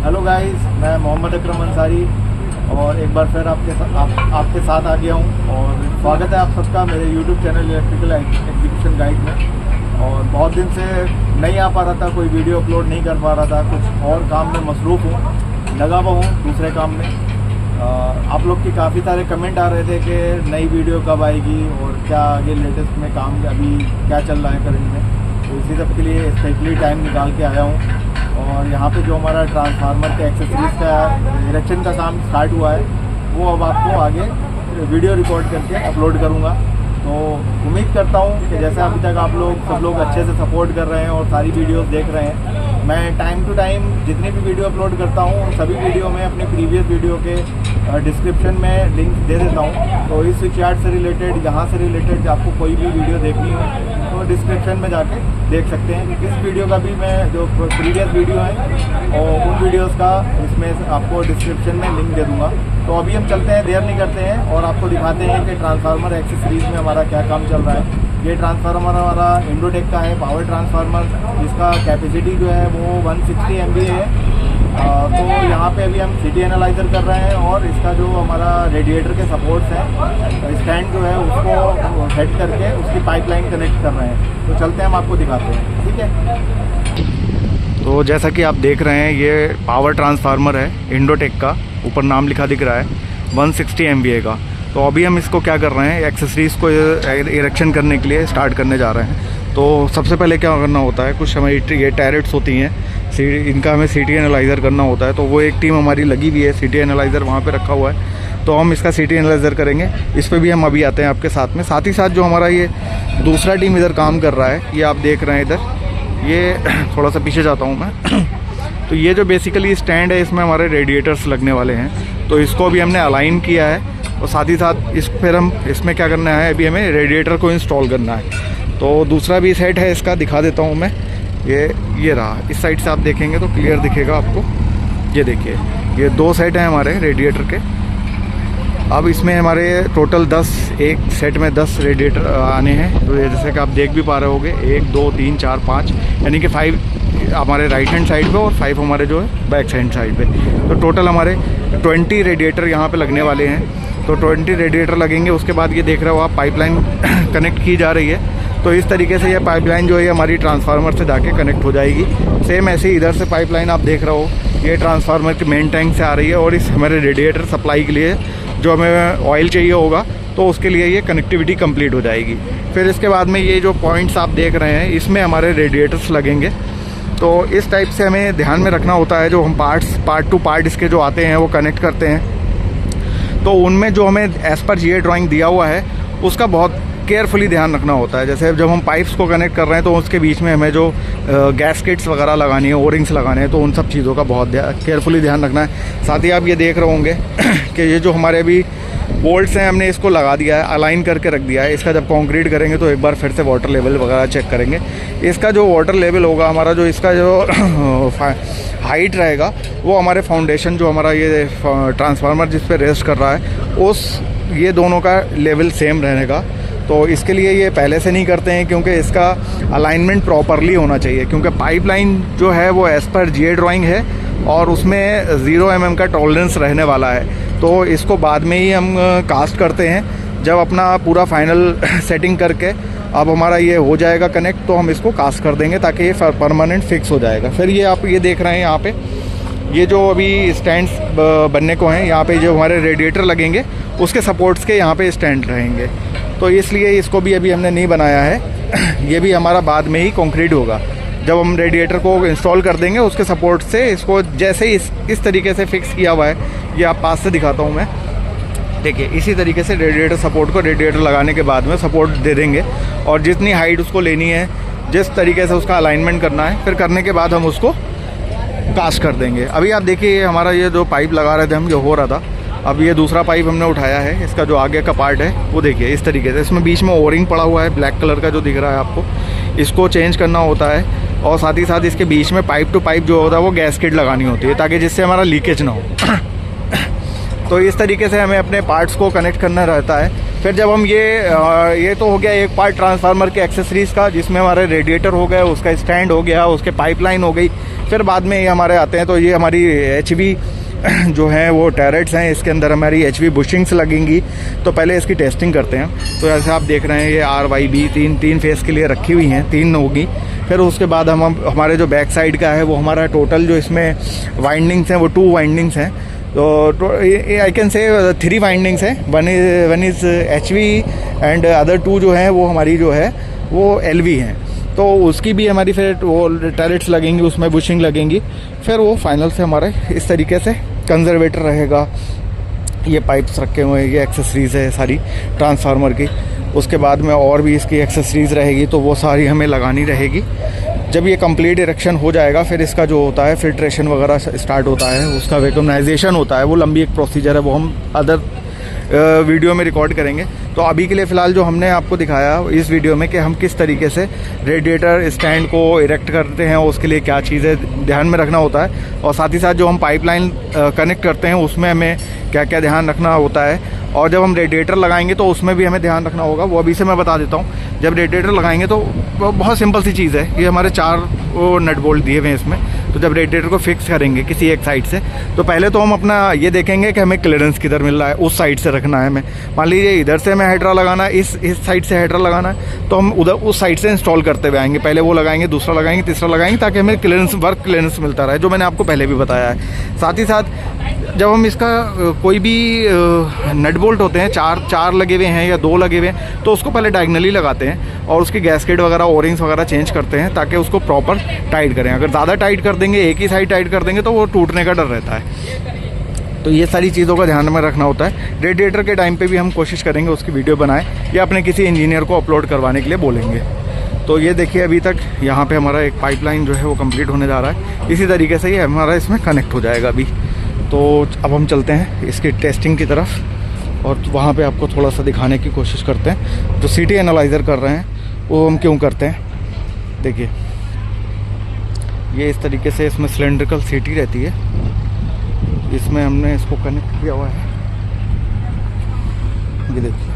Hello guys, मैं मोहम्मद अकरम अंसारी और एक बार फिर आपके साथ आ गया हूँ और स्वागत है आप सबका मेरे YouTube channel electrical execution guide में। और बहुत दिन से नहीं आ पा रहा था, कोई वीडियो अपलोड नहीं कर पा रहा था, कुछ और काम में मसरूफ़ हूँ, लगा हुआ हूँ दूसरे काम में। आप लोग की काफ़ी सारे कमेंट आ रहे थे कि नई वीडियो कब आएगी और क्या आगे लेटेस्ट में काम अभी क्या चल रहा है करंट में। तो इसी सब के लिए स्पेशली टाइम निकाल के आया हूँ। और यहाँ पे जो हमारा ट्रांसफार्मर के एक्सेसरीज का इरेक्शन का काम स्टार्ट हुआ है वो अब आपको आगे वीडियो रिकॉर्ड करके अपलोड करूँगा। तो उम्मीद करता हूँ कि जैसे अभी तक आप लोग सब लोग अच्छे से सपोर्ट कर रहे हैं और सारी वीडियोस देख रहे हैं, मैं टाइम टू टाइम जितनी भी वीडियो अपलोड करता हूँ उन सभी वीडियो में अपने प्रीवियस वीडियो के डिस्क्रिप्शन में लिंक दे देता हूँ। तो इस स्विच यार्ड से रिलेटेड, यहाँ से रिलेटेड आपको कोई भी वीडियो देखनी हो तो डिस्क्रिप्शन में जाके देख सकते हैं। इस वीडियो का भी मैं जो प्रीवियस वीडियो है और उन वीडियोस का इसमें आपको डिस्क्रिप्शन में लिंक दे दूँगा। तो अभी हम चलते हैं, देर नहीं करते हैं और आपको दिखाते हैं कि ट्रांसफार्मर एक्सेसरीज में हमारा क्या काम चल रहा है। ये ट्रांसफार्मर हमारा इंडोटेक का है, पावर ट्रांसफार्मर, जिसका कैपेसिटी जो है वो 160 MVA है। तो यहाँ पे अभी हम सिटी एनालाइज़र कर रहे हैं और इसका जो हमारा रेडिएटर के सपोर्ट्स हैं, स्टैंड जो है उसको सेट करके उसकी पाइपलाइन कनेक्ट कर रहे हैं। तो चलते हैं, हम आपको दिखाते हैं, ठीक है। तो जैसा कि आप देख रहे हैं ये पावर ट्रांसफार्मर है इंडोटेक का, ऊपर नाम लिखा दिख रहा है 160 MVA का। तो अभी हम इसको क्या कर रहे हैं, एक्सेसरीज़ को इरेक्शन करने के लिए स्टार्ट करने जा रहे हैं। तो सबसे पहले क्या करना होता है, कुछ हमारी ये टैरेट्स होती हैं, इनका हमें सिटी एनालाइज़र करना होता है। तो वो एक टीम हमारी लगी हुई है, सिटी एनालाइज़र वहाँ पे रखा हुआ है। तो हम इसका सिटी एनालाइज़र करेंगे, इस पर भी हम अभी आते हैं आपके साथ में। साथ ही साथ जो हमारा ये दूसरा टीम इधर काम कर रहा है, ये आप देख रहे हैं इधर, ये थोड़ा सा पीछे जाता हूँ मैं। तो ये जो बेसिकली स्टैंड है, इसमें हमारे रेडिएटर्स लगने वाले हैं। तो इसको भी हमने अलाइन किया है और साथ ही साथ फिर हम इसमें क्या करना है, अभी हमें रेडिएटर को इंस्टॉल करना है। तो दूसरा भी सेट है इसका, दिखा देता हूँ मैं। ये रहा, इस साइड से आप देखेंगे तो क्लियर दिखेगा आपको। ये देखिए, ये 2 सेट हैं हमारे रेडिएटर के। अब इसमें हमारे टोटल 10, एक सेट में 10 रेडिएटर आने हैं। तो जैसे कि आप देख भी पा रहे होंगे, 1 2 3 4 5, यानी कि 5 हमारे राइट हैंड साइड पे और 5 हमारे जो है बैक हैंड साइड पे। तो टोटल हमारे 20 रेडिएटर यहाँ पे लगने वाले हैं। तो 20 रेडिएटर लगेंगे। उसके बाद ये देख रहे हो आप, पाइपलाइन कनेक्ट की जा रही है। तो इस तरीके से ये पाइपलाइन जो है हमारी ट्रांसफार्मर से जाके कनेक्ट हो जाएगी। सेम ऐसे ही इधर से पाइपलाइन आप देख रहे हो, ये ट्रांसफार्मर के मेन टैंक से आ रही है और इस हमारे रेडिएटर सप्लाई के लिए जो हमें ऑयल चाहिए होगा तो उसके लिए ये कनेक्टिविटी कंप्लीट हो जाएगी। फिर इसके बाद में ये जो पॉइंट्स आप देख रहे हैं, इसमें हमारे रेडिएटर्स लगेंगे। तो इस टाइप से हमें ध्यान में रखना होता है। जो हम पार्ट टू पार्ट इसके जो आते हैं वो कनेक्ट करते हैं, तो उनमें जो हमें एज़ पर ये ड्राइंग दिया हुआ है उसका बहुत केयरफुली ध्यान रखना होता है। जैसे जब हम पाइप्स को कनेक्ट कर रहे हैं तो उसके बीच में हमें जो गैस्केट्स वगैरह लगानी है, ओरिंग्स लगाने हैं, तो उन सब चीज़ों का बहुत केयरफुली ध्यान रखना है। साथ ही आप ये देख रहे होंगे कि ये जो हमारे अभी बोल्ट्स हैं, हमने इसको लगा दिया है, अलाइन करके रख दिया है। इसका जब कंक्रीट करेंगे तो एक बार फिर से वाटर लेवल वगैरह चेक करेंगे। इसका जो वाटर लेवल होगा हमारा, जो इसका जो हाइट रहेगा, वो हमारे फाउंडेशन जो हमारा ये ट्रांसफार्मर जिस पे रेस्ट कर रहा है, ये दोनों का लेवल सेम रहने का। तो इसके लिए ये पहले से नहीं करते हैं क्योंकि इसका अलाइनमेंट प्रॉपरली होना चाहिए, क्योंकि पाइपलाइन जो है वो एज़ पर GA ड्राइंग है और उसमें 0 mm का टॉलरेंस रहने वाला है। तो इसको बाद में ही हम कास्ट करते हैं, जब अपना पूरा फाइनल सेटिंग करके अब हमारा ये हो जाएगा कनेक्ट, तो हम इसको कास्ट कर देंगे ताकि ये परमानेंट फिक्स हो जाएगा। फिर ये आप ये देख रहे हैं यहाँ पे, ये जो अभी स्टैंड्स बनने को हैं, यहाँ पे जो हमारे रेडिएटर लगेंगे उसके सपोर्ट्स के यहाँ पे स्टैंड रहेंगे। तो इसलिए इसको भी अभी हमने नहीं बनाया है। ये भी हमारा बाद में ही कंक्रीट होगा। जब हम रेडिएटर को इंस्टॉल कर देंगे उसके सपोर्ट से इसको जैसे ही इस तरीके से फिक्स किया हुआ है, ये आप पास से दिखाता हूँ मैं। देखिए, इसी तरीके से रेडिएटर सपोर्ट को रेडिएटर लगाने के बाद में सपोर्ट दे देंगे और जितनी हाइट उसको लेनी है, जिस तरीके से उसका अलाइनमेंट करना है, फिर करने के बाद हम उसको कास्ट कर देंगे। अभी आप देखिए, हमारा ये जो पाइप लगा रहे थे हम, ये हो रहा था। अब ये दूसरा पाइप हमने उठाया है, इसका जो आगे का पार्ट है वो देखिए इस तरीके से, इसमें बीच में ओरिंग पड़ा हुआ है ब्लैक कलर का जो दिख रहा है आपको, इसको चेंज करना होता है। और साथ ही साथ इसके बीच में पाइप टू पाइप जो होता है वो गैस्केट लगानी होती है, ताकि जिससे हमारा लीकेज ना हो। तो इस तरीके से हमें अपने पार्ट्स को कनेक्ट करना रहता है। फिर जब हम ये तो हो गया एक पार्ट ट्रांसफार्मर के एक्सेसरीज़ का, जिसमें हमारे रेडिएटर हो गए, उसका स्टैंड हो गया, उसके पाइपलाइन हो गई। फिर बाद में ये हमारे आते हैं। तो ये हमारी HV जो हैं वो टैरेट्स हैं, इसके अंदर हमारी HV बुशिंग्स लगेंगी। तो पहले इसकी टेस्टिंग करते हैं। तो जैसे आप देख रहे हैं ये RYB तीन फेस के लिए रखी हुई हैं, 3 होगी। फिर उसके बाद हम हमारे जो बैक साइड का है वो हमारा टोटल जो इसमें वाइंडिंग्स हैं वो 2 वाइंडिंग्स हैं। तो आई कैन से 3 वाइंडिंग्स हैं। One is HV and other 2 जो हैं वो हमारी जो है वो LV हैं। तो उसकी भी हमारी फिर वो टैरेट्स लगेंगी, उसमें बुशिंग लगेंगी। फिर वो फाइनल से हमारे इस तरीके से कंजर्वेटर रहेगा। ये पाइप्स रखे हुए हैं, ये एक्सेसरीज़ है सारी ट्रांसफार्मर की। उसके बाद में और भी इसकी एक्सेसरीज़ रहेगी, तो वो सारी हमें लगानी रहेगी। जब ये कंप्लीट इरेक्शन हो जाएगा फिर इसका जो होता है फिल्ट्रेशन वगैरह स्टार्ट होता है, उसका वैक्यूमाइजेशन होता है। वो लंबी एक प्रोसीजर है, वो हम अदर वीडियो में रिकॉर्ड करेंगे। तो अभी के लिए फ़िलहाल जो हमने आपको दिखाया इस वीडियो में कि हम किस तरीके से रेडिएटर स्टैंड को इरेक्ट करते हैं, उसके लिए क्या चीज़ें ध्यान में रखना होता है, और साथ ही साथ जो हम पाइपलाइन कनेक्ट करते हैं उसमें हमें क्या क्या ध्यान रखना होता है। और जब हम रेडिएटर लगाएंगे तो उसमें भी हमें ध्यान रखना होगा, वो अभी से मैं बता देता हूँ। जब रेडिएटर लगाएंगे तो बहुत सिंपल सी चीज़ है, ये हमारे 4 नट बोल्ट दिए हुए हैं इसमें। तो जब रेडिएटर को फिक्स करेंगे किसी एक साइड से, तो पहले तो हम अपना ये देखेंगे कि हमें क्लियरेंस किधर मिल रहा है, उस साइड से रखना है हमें। मान लीजिए इधर से हमें हेडरा लगाना है, इस साइड से हेडरा लगाना है, तो हम उधर उस साइड से इंस्टॉल करते हुए आएंगे। पहले वो लगाएंगे, दूसरा लगाएंगे, तीसरा लगाएंगे, ताकि हमें वर्क क्लियरेंस मिलता रहे, जो मैंने आपको पहले भी बताया है। साथ ही साथ जब हम इसका कोई भी नट बोल्ट होते हैं, चार लगे हुए हैं या 2 लगे हुए हैं, तो उसको पहले डायगनली लगाते हैं और उसकी गैस्केट वगैरह ओरिंग्स वगैरह चेंज करते हैं, ताकि उसको प्रॉपर टाइट करें। अगर ज़्यादा टाइट कर देंगे, एक ही साइड टाइट कर देंगे, तो वो टूटने का डर रहता है। तो ये सारी चीज़ों का ध्यान में रखना होता है। रेडिएटर के टाइम पे भी हम कोशिश करेंगे उसकी वीडियो बनाएं या अपने किसी इंजीनियर को अपलोड करवाने के लिए बोलेंगे। तो ये देखिए अभी तक यहाँ पे हमारा एक पाइपलाइन जो है वो कंप्लीट होने जा रहा है। इसी तरीके से ये हमारा इसमें कनेक्ट हो जाएगा अभी। तो अब हम चलते हैं इसकी टेस्टिंग की तरफ और वहाँ पे आपको थोड़ा सा दिखाने की कोशिश करते हैं। जो सीटी एनालाइज़र कर रहे हैं वो हम क्यों करते हैं, देखिए ये इस तरीके से इसमें सिलेंड्रिकल सीटी रहती है, इसमें हमने इसको कनेक्ट किया हुआ है। ये देखिए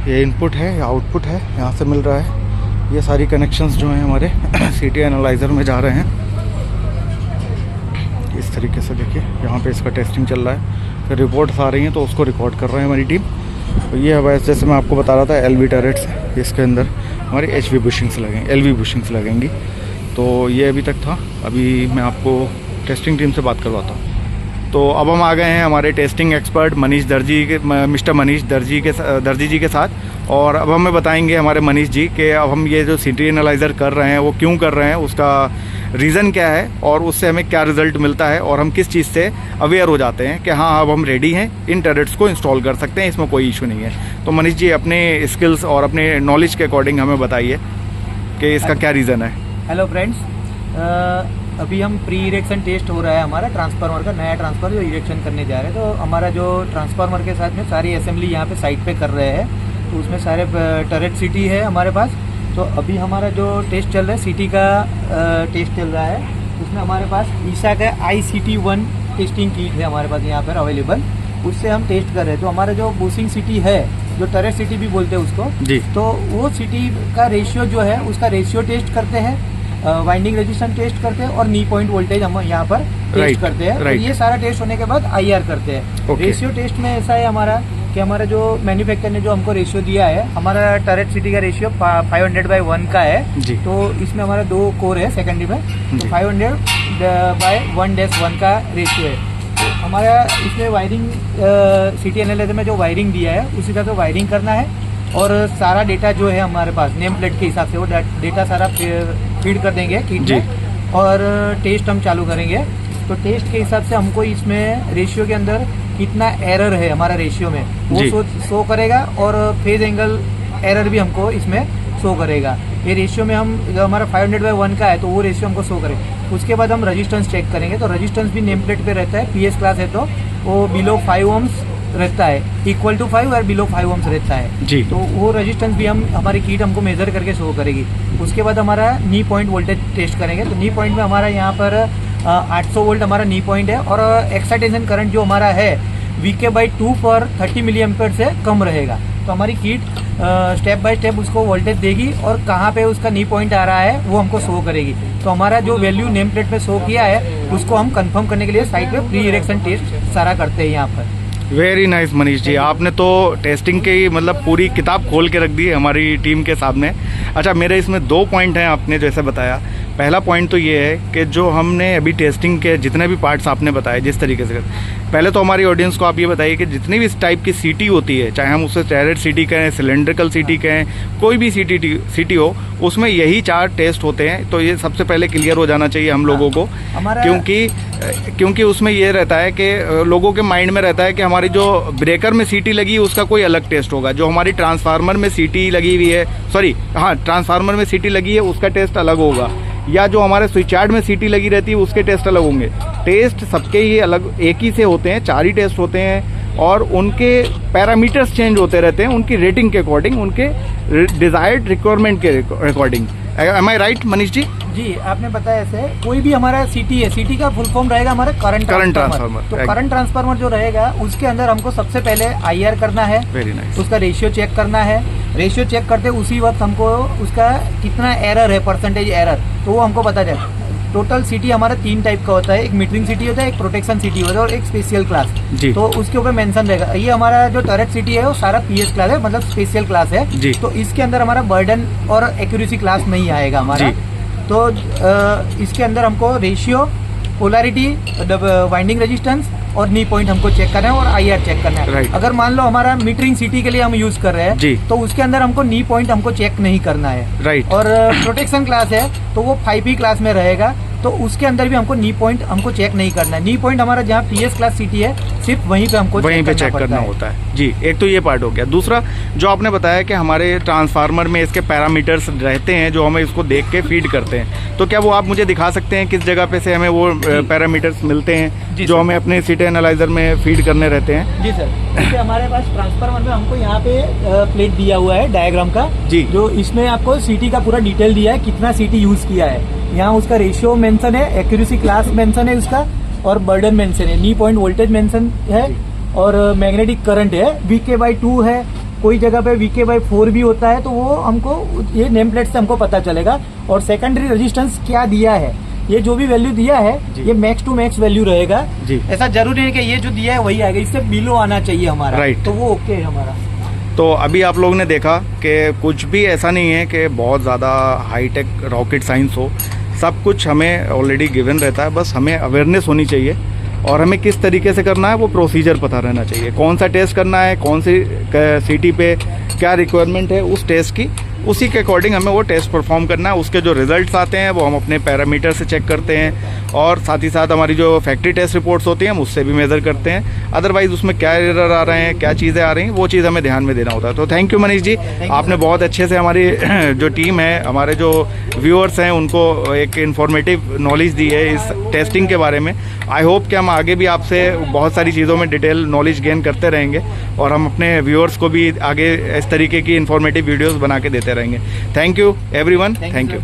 ये इनपुट है, ये आउटपुट है, यहाँ से मिल रहा है। ये सारी कनेक्शंस जो हैं हमारे सीटी एनालाइज़र में जा रहे हैं। इस तरीके से देखिए यहाँ पे इसका टेस्टिंग चल रहा है, फिर रिपोर्ट्स आ रही हैं तो उसको रिकॉर्ड कर रहे हैं हमारी टीम। तो ये है जैसे मैं आपको बता रहा था LV टैरेट्स, इसके अंदर हमारी HV बुशिंग्स लगेंगी, LV बुशिंग्स लगेंगी। तो ये अभी तक था, अभी मैं आपको टेस्टिंग टीम से बात करवाता हूँ। तो अब हम आ गए हैं हमारे टेस्टिंग एक्सपर्ट मिस्टर मनीष दर्जी जी के साथ, और अब हमें बताएंगे हमारे मनीष जी कि अब हम ये जो सीटी एनालाइज़र कर रहे हैं वो क्यों कर रहे हैं, उसका रीज़न क्या है और उससे हमें क्या रिज़ल्ट मिलता है, और हम किस चीज़ से अवेयर हो जाते हैं कि हाँ अब हम रेडी हैं, इन टैरेट्स को इंस्टॉल कर सकते हैं, इसमें कोई इशू नहीं है। तो मनीष जी अपने स्किल्स और अपने नॉलेज के अकॉर्डिंग हमें बताइए कि इसका क्या रीज़न है। हेलो फ्रेंड्स, अभी हम प्री इरेक्शन टेस्ट हो रहा है हमारा ट्रांसफार्मर का, नया ट्रांसफार्मर जो इरेक्शन करने जा रहे हैं। तो हमारा जो ट्रांसफार्मर के साथ में सारी असेंबली यहाँ पे साइट पे कर रहे हैं, तो उसमें सारे टरेट सीटी है हमारे पास। तो अभी हमारा जो टेस्ट चल रहा है सीटी का टेस्ट चल रहा है, उसमें हमारे पास ईसा का ICT1 टेस्टिंग किट है हमारे पास यहाँ पर अवेलेबल, उससे हम टेस्ट कर रहे हैं। तो हमारा जो बुशिंग सीटी है, जो टरेट सीटी भी बोलते हैं उसको जी, तो वो सीटी का रेशियो जो है उसका रेशियो टेस्ट करते हैं, वाइंडिंग रेजिस्टेंस टेस्ट करते हैं, और नी पॉइंट वोल्टेज हम यहाँ पर टेस्ट करते हैं। तो ये सारा टेस्ट होने के बाद IR करते हैं। रेशियो टेस्ट में ऐसा है हमारा कि हमारा जो मैन्युफैक्चर ने जो हमको रेशियो दिया है, हमारा टरेट सीटी का रेशियो 500/1 का है जी। तो इसमें हमारा 2 कोर है सेकेंडरी में, तो 500/1-1 का रेशियो है। तो हमारा इसमें वायरिंग सीटी एनालाइजर में जो वायरिंग दिया है उसी तरह से वायरिंग करना है, और सारा डेटा जो है हमारे पास नेम प्लेट के हिसाब से वो डेटा सारा फीड कर देंगे किट में, और टेस्ट हम चालू करेंगे। तो टेस्ट के हिसाब से हमको इसमें रेशियो के अंदर कितना एरर है हमारा रेशियो में वो शो करेगा, और फेज एंगल एरर भी हमको इसमें शो करेगा। ये रेशियो में हम जो हमारा 500/1 का है तो वो रेशियो हमको शो करेगा। उसके बाद हम रजिस्टेंस चेक करेंगे, तो रजिस्टेंस भी नेम प्लेट पे रहता है, PS क्लास है तो वो बिलो 5 ohms रहता है, इक्वल टू 5 और बिलो 5 ohms रहता है जी। तो वो रेजिस्टेंस भी हम हमारी किट हमको मेजर करके शो करेगी। उसके बाद हमारा नी पॉइंट वोल्टेज टेस्ट करेंगे। तो नी पॉइंट में हमारा यहाँ पर 800 वोल्ट हमारा नी पॉइंट है, और एक्साइटेशन करंट जो हमारा है VK/2 पर 30 mA से कम रहेगा। तो हमारी किट स्टेप बाय स्टेप उसको वोल्टेज देगी और कहाँ पे उसका नी पॉइंट आ रहा है वो हमको शो करेगी। तो हमारा जो वैल्यू नेम प्लेट पे शो किया है उसको हम कंफर्म करने के लिए साइट पे प्री इरेक्शन टेस्ट सारा करते हैं यहाँ पर। वेरी नाइस मनीष जी, आपने तो टेस्टिंग की मतलब पूरी किताब खोल के रख दी है हमारी टीम के सामने। अच्छा, मेरे इसमें 2 पॉइंट हैं आपने जैसे बताया। पहला पॉइंट तो ये है कि जो हमने अभी टेस्टिंग के जितने भी पार्ट्स आपने बताए जिस तरीके से, पहले तो हमारी ऑडियंस को आप ये बताइए कि जितनी भी इस टाइप की सीटी होती है, चाहे हम उससे टैरेट सीटी कहें, सिलेंड्रिकल सीटी कहें, कोई भी सीटी हो, उसमें यही 4 टेस्ट होते हैं। तो ये सबसे पहले क्लियर हो जाना चाहिए हम लोगों को, क्योंकि उसमें ये रहता है कि लोगों के माइंड में रहता है कि हमारी जो ब्रेकर में सीटी लगी है उसका कोई अलग टेस्ट होगा, जो हमारी ट्रांसफार्मर में सीटी लगी हुई है, ट्रांसफार्मर में सीटी लगी है उसका टेस्ट अलग होगा, या जो हमारे स्विच यार्ड में सीटी लगी रहती है उसके टेस्ट अलग होंगे। टेस्ट सबके ही अलग एक ही से होते हैं, 4 ही टेस्ट होते हैं और उनके पैरामीटर्स चेंज होते रहते हैं उनकी रेटिंग के अकॉर्डिंग, उनके डिजायर्ड रिक्वायरमेंट के अकॉर्डिंग। एम आई राइट मनीष जी? जी, आपने बताया ऐसे कोई भी हमारा सीटी है, सीटी का फुल फॉर्म रहेगा हमारा करंट ट्रांसफार्मर। तो करंट ट्रांसफार्मर जो रहेगा उसके अंदर हमको सबसे पहले IR करना है, उसका रेशियो चेक करना है। रेशियो चेक करते उसी वक्त हमको उसका कितना एरर है, परसेंटेज एरर, तो वो हमको पता चले। टोटल सीटी हमारा 3 टाइप का होता है, एक मीटरिंग सीटी होता है, एक प्रोटेक्शन सीटी होता है और एक स्पेशल क्लास। तो उसके ऊपर मेंशन रहेगा। ये हमारा जो टरेट सीटी है वो सारा PS क्लास है, मतलब स्पेशल क्लास है। तो इसके अंदर हमारा बर्डन और एक्यूरेसी क्लास नहीं आएगा हमारा। तो इसके अंदर हमको रेशियो, पोलैरिटी, वाइंडिंग रेजिस्टेंस और नी पॉइंट हमको चेक करना है और IR चेक करना है। अगर मान लो हमारा मीटरिंग सीटी के लिए हम यूज कर रहे हैं तो उसके अंदर हमको नी पॉइंट हमको चेक नहीं करना है। और प्रोटेक्शन क्लास है तो वो 5P क्लास में रहेगा, तो उसके अंदर भी हमको नी पॉइंट हमको चेक नहीं करना है। नी पॉइंट हमारा जहाँ PS क्लास सीटी है सिर्फ वहीं पे हमको चेक करना होता है। जी, एक तो ये पार्ट हो गया। दूसरा जो आपने बताया कि हमारे ट्रांसफार्मर में इसके पैरामीटर्स रहते हैं जो हमें इसको देख के फीड करते हैं, तो क्या वो आप मुझे दिखा सकते हैं किस जगह पे से हमें वो पैरामीटर्स मिलते हैं जो हमें अपने सीटी एनालाइजर में फीड करने रहते हैं? जी सर, जैसे हमारे पास ट्रांसफार्मर में हमको यहाँ पे प्लेट दिया हुआ है डायग्राम का, जो इसमें आपको सीटी का पूरा डिटेल दिया है, कितना सीटी यूज किया है। यहाँ उसका रेशियो मेंशन है, एक्यूरेसी क्लास मेंशन है उसका, और बर्डन मेंशन है, नी पॉइंट वोल्टेज मेंशन है, और मैग्नेटिक करंट है, VK/2 है, कोई जगह पे VK/4 भी होता है। तो वो हमको ये नेम प्लेट से हमको पता चलेगा। और सेकेंडरी रेजिस्टेंस क्या दिया है, ये जो भी वैल्यू दिया है ये मैक्स टू मैक्स वैल्यू रहेगा। ऐसा जरूरी है कि ये जो दिया है वही आएगा, इससे बिलो आना चाहिए हमारा। तो वो ओके है हमारा। तो अभी आप लोगों ने देखा कि कुछ भी ऐसा नहीं है कि बहुत ज़्यादा हाईटेक रॉकेट साइंस हो, सब कुछ हमें ऑलरेडी गिवन रहता है। बस हमें अवेयरनेस होनी चाहिए और हमें किस तरीके से करना है वो प्रोसीजर पता रहना चाहिए। कौन सा टेस्ट करना है, कौन सी सीटी पे क्या रिक्वायरमेंट है उस टेस्ट की, उसी के अकॉर्डिंग हमें वो टेस्ट परफॉर्म करना है। उसके जो रिजल्ट्स आते हैं वो हम अपने पैरामीटर से चेक करते हैं और साथ ही साथ हमारी जो फैक्ट्री टेस्ट रिपोर्ट्स होती हैं हम उससे भी मेज़र करते हैं। अदरवाइज उसमें क्या एरर आ रहे हैं, क्या चीज़ें आ रही हैं, वो चीज़ हमें ध्यान में देना होता है। तो थैंक यू मनीष जी, आपने बहुत अच्छे से हमारी जो टीम है, हमारे जो व्यूअर्स हैं उनको एक इन्फॉर्मेटिव नॉलेज दी है इस टेस्टिंग के बारे में। आई होप कि हम आगे भी आपसे बहुत सारी चीज़ों में डिटेल नॉलेज गेन करते रहेंगे और हम अपने व्यूअर्स को भी आगे इस तरीके की इन्फॉर्मेटिव वीडियोज़ बना के देते रहेंगे। Thank you everyone, thank you.